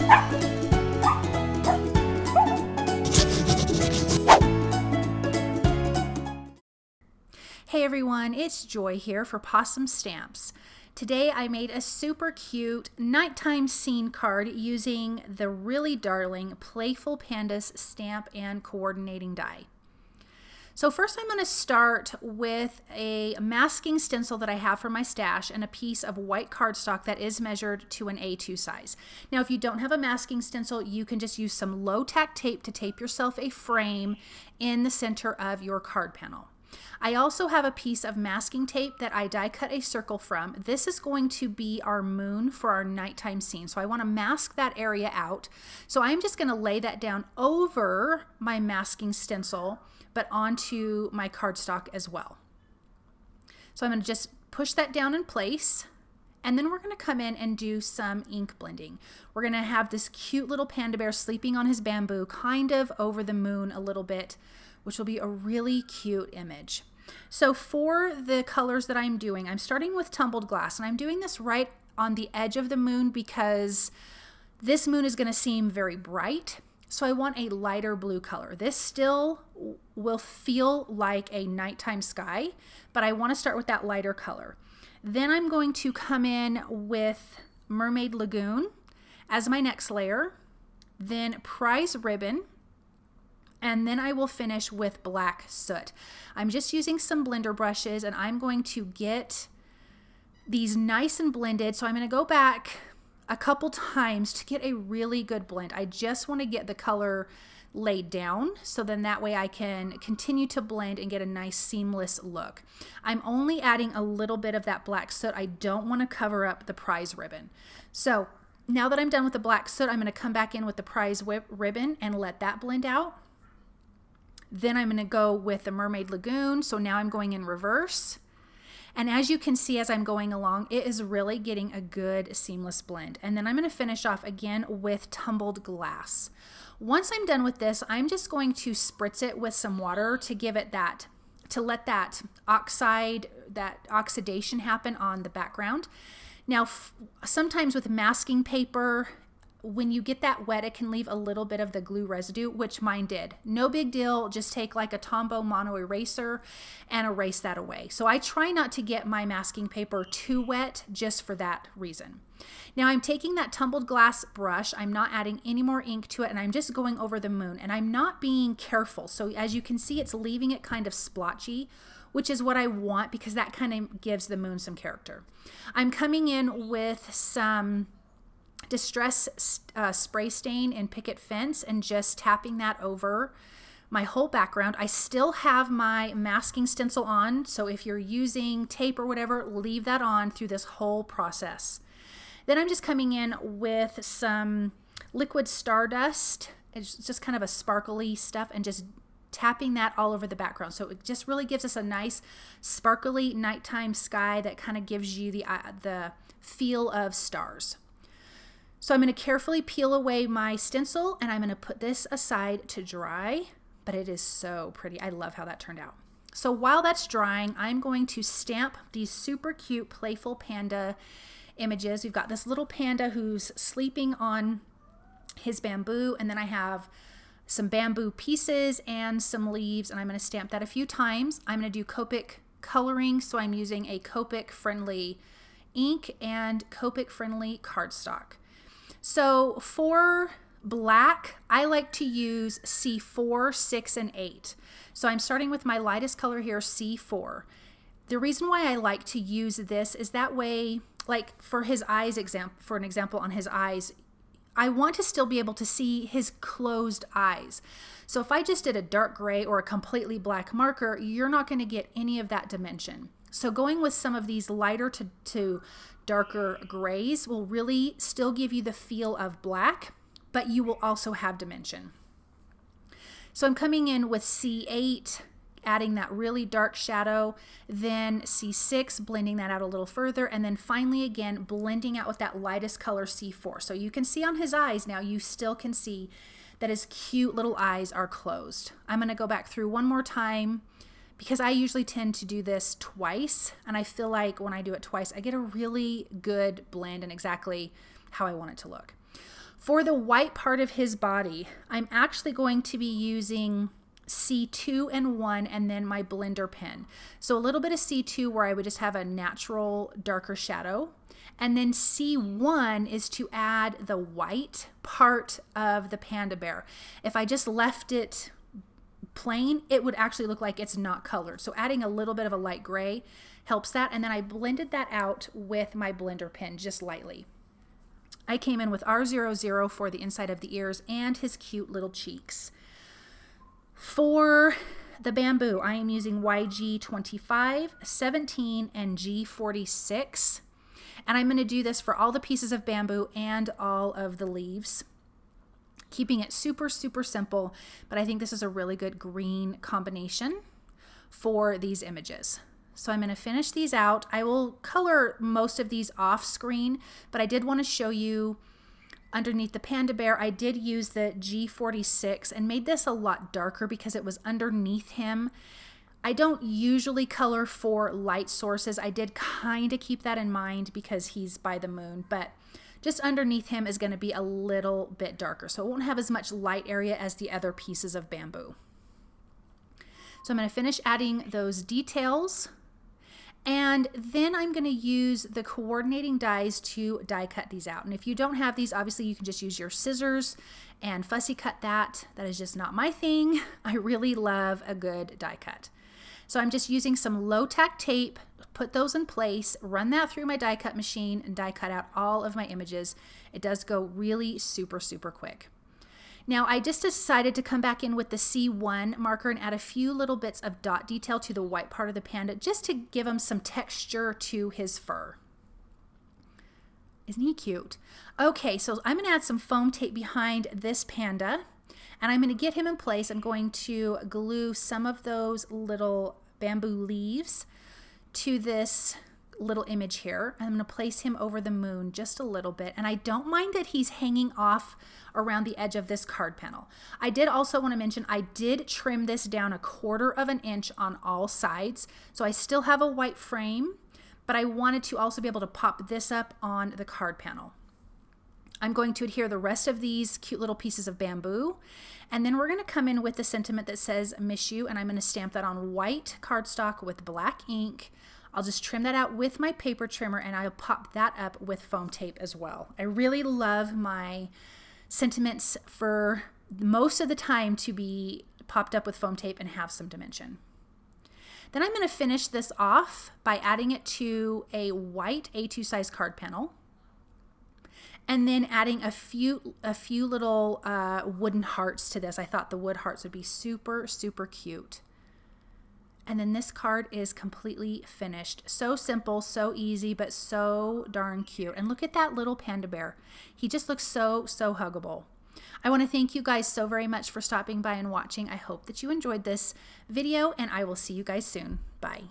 Hey everyone, it's Joy here for Pawsome Stamps. Today I made a super cute nighttime scene card using the really darling Playful Pandas Stamp and coordinating die. So first I'm going to start with a masking stencil that I have for my stash and a piece of white cardstock that is measured to an A2 size. Now if you don't have a masking stencil, you can just use some low tack tape to tape yourself a frame in the center of your card panel. I also have a piece of masking tape that I die cut a circle from. This is going to be our moon for our nighttime scene. So I want to mask that area out. So I'm just going to lay that down over my masking stencil, but onto my cardstock as well. So I'm going to just push that down in place. And then we're going to come in and do some ink blending. We're going to have this cute little panda bear sleeping on his bamboo, kind of over the moon a little bit, which will be a really cute image. So for the colors that I'm doing, I'm starting with Tumbled glass, and I'm doing this right on the edge of the moon because this moon is going to seem very bright. So I want a lighter blue color. This still will feel like a nighttime sky, but I want to start with that lighter color. Then I'm going to come in with Mermaid Lagoon as my next layer, then Prize Ribbon, and then I will finish with Black Soot. I'm just using some blender brushes and I'm going to get these nice and blended. So I'm going to go back a couple times to get a really good blend. I just want to get the color laid down so then that way I can continue to blend and get a nice seamless look. I'm only adding a little bit of that Black Soot. I don't want to cover up the Prize Ribbon. So now that I'm done with the Black Soot, I'm going to come back in with the Prize Ribbon and let that blend out. Then I'm going to go with the Mermaid Lagoon. So now I'm going in reverse. And as you can see as I'm going along, it is really getting a good seamless blend. And then I'm going to finish off again with Tumbled glass. Once I'm done with this, I'm just going to spritz it with some water to give it that, to let that oxidation happen on the background. Now, sometimes with masking paper, when you get that wet, it can leave a little bit of the glue residue, which mine did. No big deal. Just take like a Tombow mono eraser and erase that away. So I try not to get my masking paper too wet just for that reason. Now I'm taking that Tumbled glass brush. I'm not adding any more ink to it and I'm just going over the moon and I'm not being careful. So as you can see, it's leaving it kind of splotchy, which is what I want because that kind of gives the moon some character. I'm coming in with some Distress spray stain in Picket Fence and just tapping that over my whole background. I still have my masking stencil on, so if you're using tape or whatever, leave that on through this whole process. Then I'm just coming in with some liquid stardust. It's just kind of a sparkly stuff and just tapping that all over the background. So it just really gives us a nice sparkly nighttime sky that kind of gives you the feel of stars. So I'm going to carefully peel away my stencil and I'm going to put this aside to dry, but it is so pretty. I love how that turned out. So while that's drying, I'm going to stamp these super cute Playful Panda images. We've got this little panda who's sleeping on his bamboo, and then I have some bamboo pieces and some leaves, and I'm going to stamp that a few times. I'm going to do Copic Coloring, so I'm using a Copic friendly ink and Copic friendly cardstock. So for black, I like to use C4, 6, and 8. So I'm starting with my lightest color here, C4. The reason why I like to use this is that way, like for his eyes for an example on his eyes, I want to still be able to see his closed eyes. So if I just did a dark gray or a completely black marker, you're not going to get any of that dimension. So going with some of these lighter to darker grays will really still give you the feel of black, but you will also have dimension. So I'm coming in with C8, adding that really dark shadow, then C6, blending that out a little further, and then finally again blending out with that lightest color, C4. So you can see on his eyes now, you still can see that his cute little eyes are closed. I'm going to go back through one more time because I usually tend to do this twice, and I feel like when I do it twice, I get a really good blend and exactly how I want it to look. For the white part of his body, I'm actually going to be using C2 and 1 and then my blender pen. So a little bit of C2 where I would just have a natural darker shadow. And then C1 is to add the white part of the panda bear. If I just left it plain, it would actually look like it's not colored. So adding a little bit of a light gray helps that. And then I blended that out with my blender pen just lightly. I came in with R00 for the inside of the ears and his cute little cheeks. For the bamboo, I am using YG25, 17, and G46. And I'm going to do this for all the pieces of bamboo and all of the leaves, keeping it super, super simple. But I think this is a really good green combination for these images. So I'm going to finish these out. I will color most of these off screen, but I did want to show you underneath the panda bear. I did use the G46 and made this a lot darker because it was underneath him. I don't usually color for light sources. I did kind of keep that in mind because he's by the moon, but just underneath him is going to be a little bit darker. So it won't have as much light area as the other pieces of bamboo. So I'm going to finish adding those details. And then I'm going to use the coordinating dies to die cut these out. And if you don't have these, obviously you can just use your scissors and fussy cut that. That is just not my thing. I really love a good die cut. So I'm just using some low tack tape, put those in place, run that through my die cut machine, and die cut out all of my images. It does go really super, super quick. Now I just decided to come back in with the C1 marker and add a few little bits of dot detail to the white part of the panda just to give him some texture to his fur. Isn't he cute? Okay, so I'm gonna add some foam tape behind this panda and I'm gonna get him in place. I'm going to glue some of those little bamboo leaves to this little image here. I'm going to place him over the moon just a little bit, and I don't mind that he's hanging off around the edge of this card panel. I did also want to mention I did trim this down 1/4 of an inch on all sides, so I still have a white frame, but I wanted to also be able to pop this up on the card panel. I'm going to adhere the rest of these cute little pieces of bamboo, and then we're going to come in with the sentiment that says miss you, and I'm going to stamp that on white cardstock with black ink. I'll just trim that out with my paper trimmer and I'll pop that up with foam tape as well. I really love my sentiments for most of the time to be popped up with foam tape and have some dimension. Then I'm going to finish this off by adding it to a white A2 size card panel and then adding a few little wooden hearts to this. I thought the wood hearts would be super, super cute. And then this card is completely finished. So simple, so easy, but so darn cute. And look at that little panda bear. He just looks so, so huggable. I want to thank you guys so very much for stopping by and watching. I hope that you enjoyed this video, and I will see you guys soon. Bye.